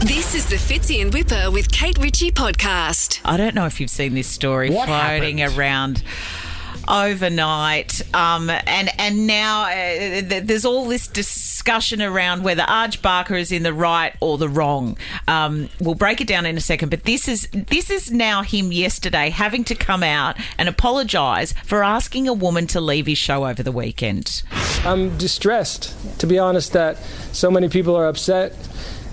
This is the Fitzy and Whipper with Kate Ritchie podcast. I don't know if you've seen this story floating around overnight, and now there's all this discussion around whether Arj Barker is in the right or the wrong. We'll break it down in a second, but this is now him yesterday having to come out and apologise for asking a woman to leave his show over the weekend. I'm distressed, to be honest, that so many people are upset.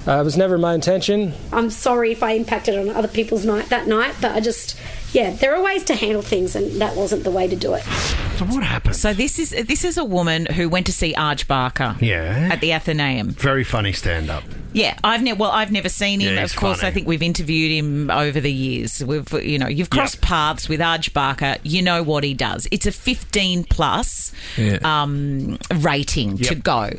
It was never my intention. I'm sorry if I impacted on other people's night that night, but there are ways to handle things, and that wasn't the way to do it. So what happened? So this is a woman who went to see Arj Barker at the Athenaeum. Very funny stand-up. Yeah, I've never seen him. Yeah, of course, funny. I think we've interviewed him over the years. You've crossed paths with Arj Barker. You know what he does. It's a 15+ rating to go.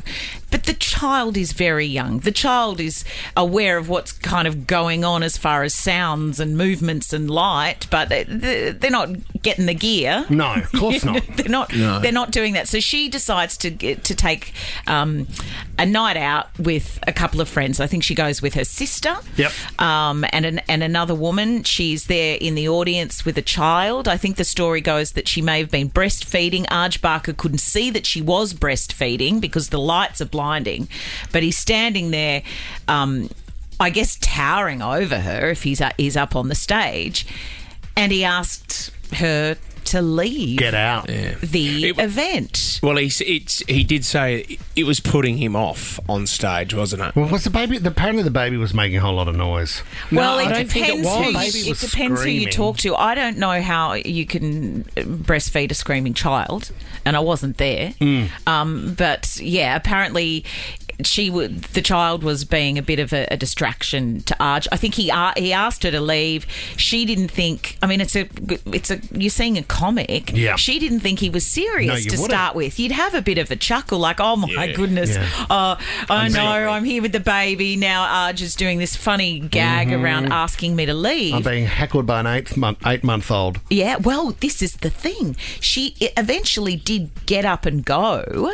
But the child is very young. The child is aware of what's kind of going on as far as sounds and movements and light, but they're not getting the gear. No, of course not. They're not. No. They're not doing that. So she decides to take a night out with a couple of friends. I think she goes with her sister. Yep. And another woman. She's there in the audience with a child. I think the story goes that she may have been breastfeeding. Arj Barker couldn't see that she was breastfeeding because the lights are blinding, but he's standing there, I guess towering over her if he's up on the stage, and he asked her to leave. Get out. The event. Well, he did say it was putting him off on stage, wasn't it? Well, was the baby? Apparently, the baby was making a whole lot of noise. Well, I it don't think it depends. was. It depends who you talk to. I don't know how you can breastfeed a screaming child, and I wasn't there. But yeah, apparently the child was being a bit of a distraction to Arj. I think he asked her to leave. She didn't think. I mean, it's a you're seeing a comic. Yeah. She didn't think he was serious to start with. You'd have a bit of a chuckle, like, oh my goodness, oh no, I'm here with the baby now. Arj is doing this funny gag around asking me to leave. I'm being heckled by an 8-month-old. Yeah, well, this is the thing. She eventually did get up and go.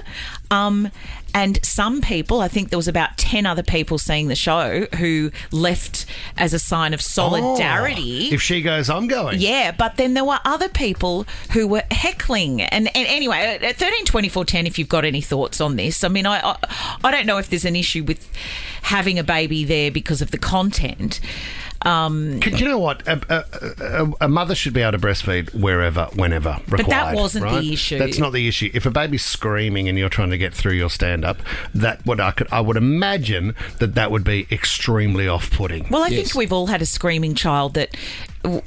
And some people, I think there was about 10 other people seeing the show who left as a sign of solidarity. If she goes, I'm going. Yeah, but then there were other people who were heckling. And anyway, at 13 24 10, if you've got any thoughts on this. I mean, I don't know if there's an issue with having a baby there because of the content. You know what? A mother should be able to breastfeed wherever, whenever required. But that wasn't right? the issue. That's not the issue. If a baby's screaming and you're trying to get through your stand-up, I would imagine that would be extremely off-putting. Well, I think we've all had a screaming child that,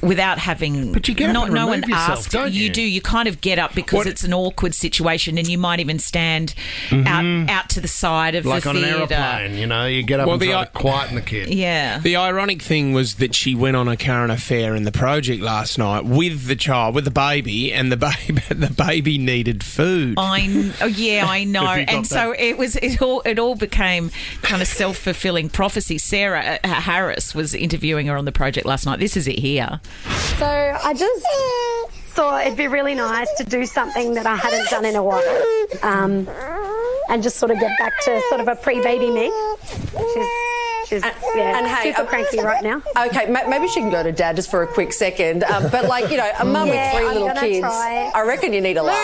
without having, but you get up and no remove one yourself, asked, don't you? You do. You kind of get up because it's an awkward situation, and you might even stand out to the side of like the on theatre. an aeroplane, you get up and try to quieten the kid. Yeah. The ironic thing was that she went on a current affair in the project last night with the child, with the baby, and the baby needed food. I know. And so it all became kind of self-fulfilling prophecy. Sarah Harris was interviewing her on the project last night. This is it here. So I just thought it'd be really nice to do something that I hadn't done in a while, and just sort of get back to sort of a pre-baby me. She's super cranky right now. Okay, maybe she can go to Dad just for a quick second. But a mum with 3 little kids, try. I reckon you need a laugh.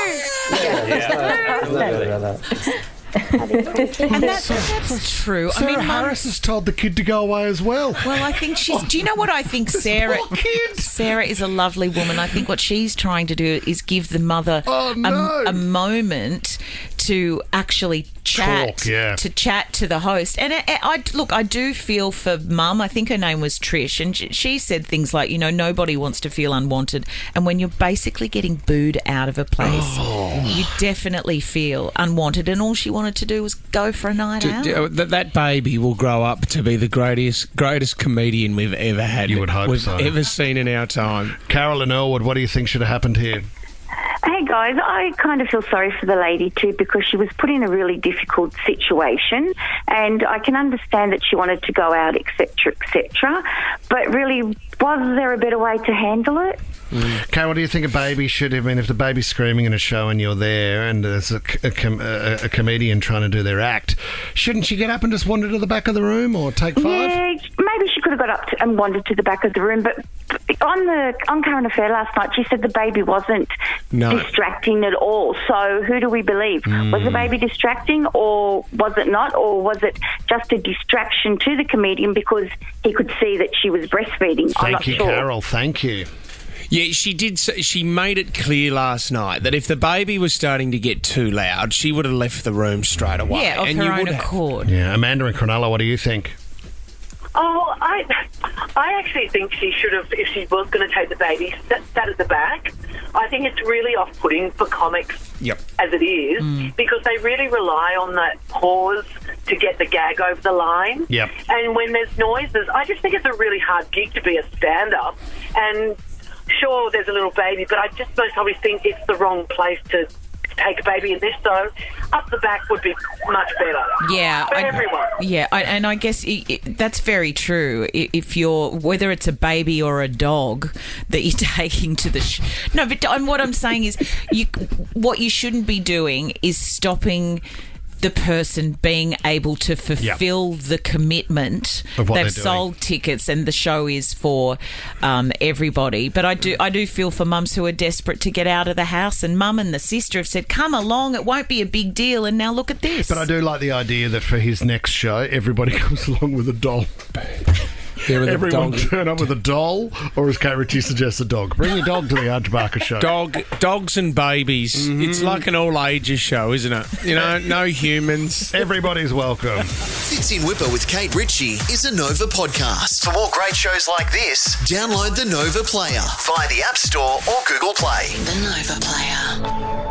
And that's true. Sarah Harris has told the kid to go away as well. Well, I think she's... Do you know what I think, Sarah? Poor kid. Sarah is a lovely woman. I think what she's trying to do is give the mother a moment to actually chat, to chat to the host. And I do feel for Mum. I think her name was Trish, and she said things like, nobody wants to feel unwanted. And when you're basically getting booed out of a place, you definitely feel unwanted. And all she wanted to do was go for a night out. That baby will grow up to be the greatest comedian we've ever had. You would hope so. We've ever seen in our time. Carol and Elwood, what do you think should have happened here? Hey guys, I kind of feel sorry for the lady too because she was put in a really difficult situation, and I can understand that she wanted to go out, etc., etc. But really, was there a better way to handle it? Kay, what do you think a baby should have? I mean, if the baby's screaming in a show and you're there and there's a comedian trying to do their act, shouldn't she get up and just wander to the back of the room or take 5? Yeah, maybe she could have got up and wandered to the back of the room, but on Current Affair last night, she said the baby wasn't distracting at all. So who do we believe? Was the baby distracting or was it not? Or was it just a distraction to the comedian because he could see that she was breastfeeding? I'm not sure. Thank you, Carol. Thank you. Yeah, she did. She made it clear last night that if the baby was starting to get too loud, she would have left the room straight away. Yeah, of her own accord. Yeah, Amanda and Cronulla, what do you think? Oh, I actually think she should have, if she was going to take the baby, sat at the back. I think it's really off-putting for comics as it is because they really rely on that pause to get the gag over the line. Yep. And when there's noises, I just think it's a really hard gig to be a stand-up. And sure, there's a little baby, but I just most probably think it's the wrong place to take a baby in this, so up the back would be much better. Yeah, for everyone. Yeah, and I guess that's very true. If you're, whether it's a baby or a dog that you're taking to the no, but what I'm saying is, what you shouldn't be doing is stopping the person being able to fulfill the commitment. They've sold tickets and the show is for everybody. But I do feel for mums who are desperate to get out of the house, and mum and the sister have said, come along, it won't be a big deal, and now look at this. But I do like the idea that for his next show, everybody comes along with a doll. Yeah, with everyone a dog. turn up with a doll, or as Kate Ritchie suggests, a dog. Bring your dog to the Arj Barker show. Dogs and babies. It's like an all ages show, isn't it? You know, no humans. Everybody's welcome. Fits in Whipper with Kate Ritchie is a Nova podcast. For more great shows like this, download the Nova Player via the App Store or Google Play. The Nova Player.